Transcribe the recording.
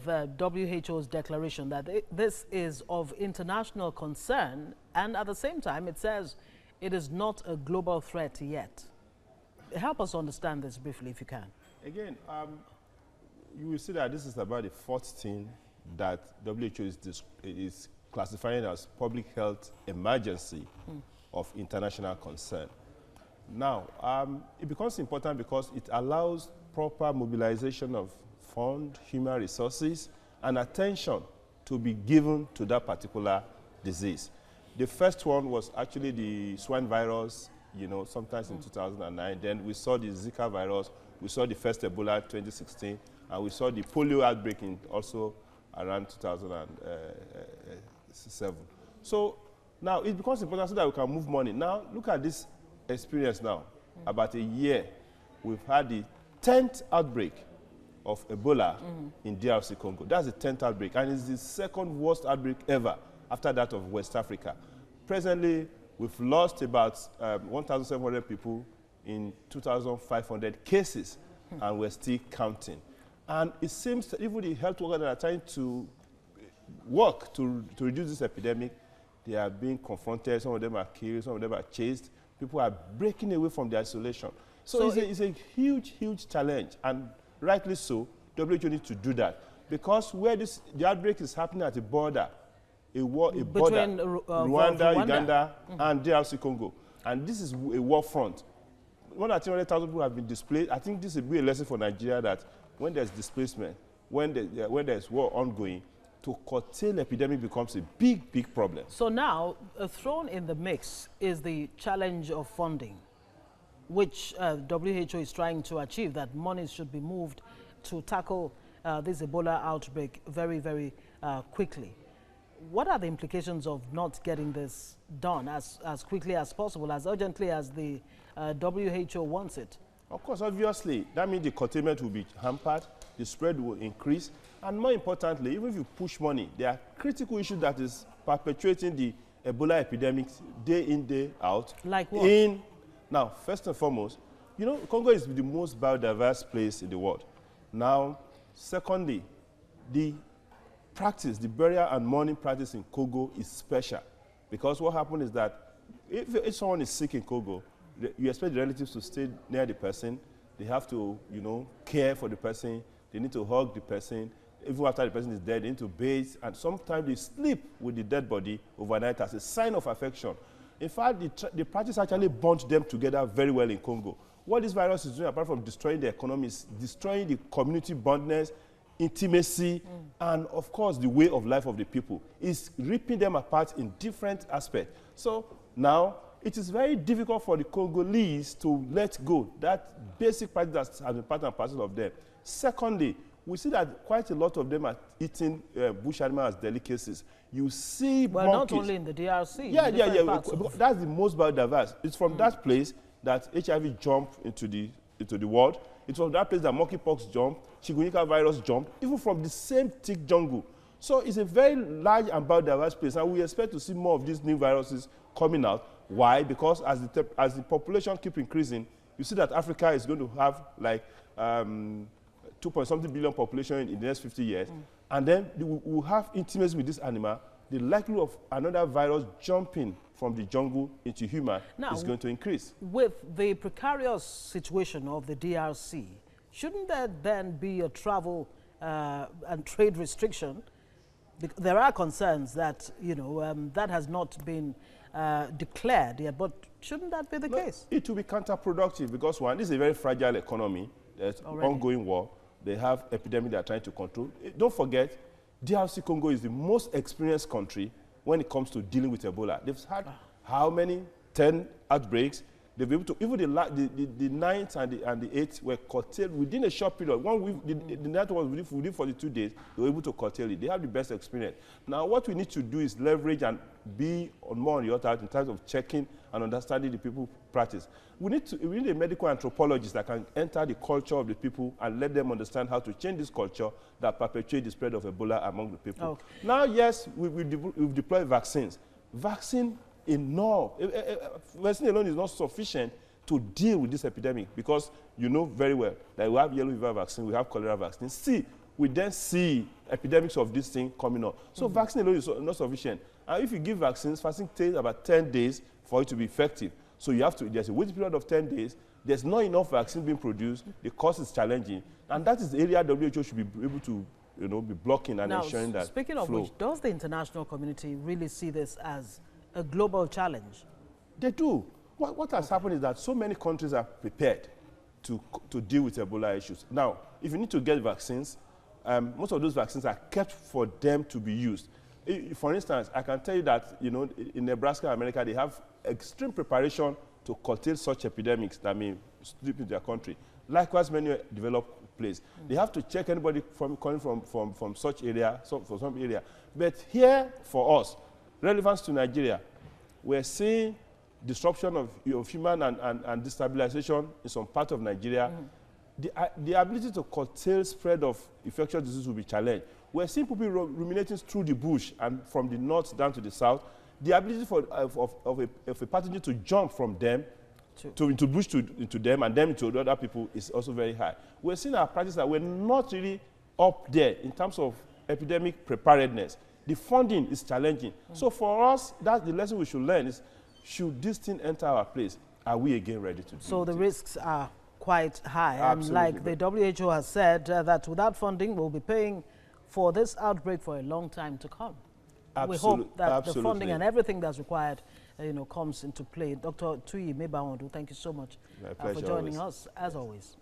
WHO's declaration that this is of international concern, and at the same time it says it is not a global threat yet. Help us understand this briefly if you can. Again, you will see that this is about the fourth thing that WHO is classifying as public health emergency of international concern. Now, it becomes important because it allows proper mobilization of fund, human resources, and attention to be given to that particular disease. The first one was actually the swine virus, you know, sometimes in 2009. Then we saw the Zika virus, we saw the first Ebola in 2016, and we saw the polio outbreak in also around 2007. So now it becomes important so that we can move money. Now look at this experience now. About a year, we've had the 10th outbreak of Ebola in DR Congo. That's the 10th outbreak, and it's the second worst outbreak ever after that of West Africa. Presently, we've lost about 1,700 people in 2,500 cases, and we're still counting. And it seems that even the health workers that are trying to work to reduce this epidemic, they are being confronted. Some of them are killed, some of them are chased. People are breaking away from the isolation. So it's a huge, huge challenge, and rightly so. WHO needs to do that because where the outbreak is happening at the border, border, Rwanda, Uganda, and DR Congo, and this is a war front. More than 300,000 people have been displaced. I think this will be a lesson for Nigeria that when there's displacement, when there's war ongoing, to curtail epidemic becomes a big, big problem. So now, thrown in the mix is the challenge of funding, which WHO is trying to achieve, that money should be moved to tackle this Ebola outbreak very, very quickly. What are the implications of not getting this done as quickly as possible, as urgently as the WHO wants it? Of course, obviously, that means the containment will be hampered, the spread will increase, and more importantly, even if you push money, there are critical issues that is perpetuating the Ebola epidemic day in, day out. Like what? Now, first and foremost, you know, Congo is the most biodiverse place in the world. Now, secondly, the practice, the burial and mourning practice in Congo is special because what happens is that if someone is sick in Congo, you expect the relatives to stay near the person. They have to, you know, care for the person. They need to hug the person. Even after the person is dead, they need to bathe, and sometimes they sleep with the dead body overnight as a sign of affection. In fact, the practice actually bonds them together very well in Congo. What this virus is doing, apart from destroying the economy, is destroying the community bondness, intimacy, and of course the way of life of the people. It's ripping them apart in different aspects. So now it is very difficult for the Congolese to let go that basic practice that has been part and parcel of them. Secondly, we see that quite a lot of them are eating bush animals as delicacies. You see well, monkeys. Not only in the DRC. Yeah. That's the most biodiverse. It's from that place that HIV jumped into the world. It's from that place that monkeypox jumped, chikungunya virus jumped, even from the same thick jungle. So it's a very large and biodiverse place, and we expect to see more of these new viruses coming out. Why? Because as the population keeps increasing, you see that Africa is going to have like 2-point-something billion population in the next 50 years, and then we'll have intimacy with this animal. The likelihood of another virus jumping from the jungle into human is going to increase. With the precarious situation of the DRC, shouldn't there then be a travel and trade restriction? There are concerns that, you know, that has not been declared yet, but shouldn't that be the case? It will be counterproductive because, one, this is a very fragile economy. There's ongoing war. They have epidemic they are trying to control. Don't forget, DRC Congo is the most experienced country when it comes to dealing with Ebola. They've had how many? 10 outbreaks. They've been able to, even the 9th and the 8th were curtailed within a short period. 1 week, the 9th was within 42 days, they were able to curtail it. They have the best experience. Now, what we need to do is leverage and be more on your side in terms of checking and understanding the people practice. We need a medical anthropologist that can enter the culture of the people and let them understand how to change this culture that perpetuates the spread of Ebola among the people. Okay. Now, yes, we've deployed vaccines. Vaccine vaccine alone is not sufficient to deal with this epidemic because you know very well that we have yellow fever vaccine, we have cholera vaccine. See, we then see epidemics of this thing coming up. So vaccine alone is not sufficient. And if you give vaccines, vaccine takes about 10 days for it to be effective. So you have to, there's a waiting period of 10 days. There's not enough vaccine being produced. The cost is challenging. And that is the area WHO should be able to, be blocking and ensuring that speaking of which, does the international community really see this as a global challenge? They do. What has happened is that so many countries are prepared to deal with Ebola issues. Now, if you need to get vaccines, most of those vaccines are kept for them to be used. For instance, I can tell you that, in Nebraska, America, they have extreme preparation to curtail such epidemics that may sweep into their country. Likewise, many developed places. They have to check anybody coming from such area, from some area. But here, for us, relevance to Nigeria, we're seeing disruption of human and destabilization in some part of Nigeria. The ability to curtail spread of infectious disease will be challenged. We're seeing people ruminating through the bush and from the north down to the south. The ability of a pathogen to jump from them into bush into them and then into other people is also very high. We're seeing our practice that we're not really up there in terms of epidemic preparedness. The funding is challenging. So for us, that's the lesson we should learn is, should this thing enter our place, are we again ready to do it? So the risks are quite high. Absolutely. And like the WHO has said, that without funding, we'll be paying for this outbreak for a long time to come. We hope that the funding and everything that's required, comes into play. Dr. Tuyi Mebawondu, thank you so much for joining us, as always.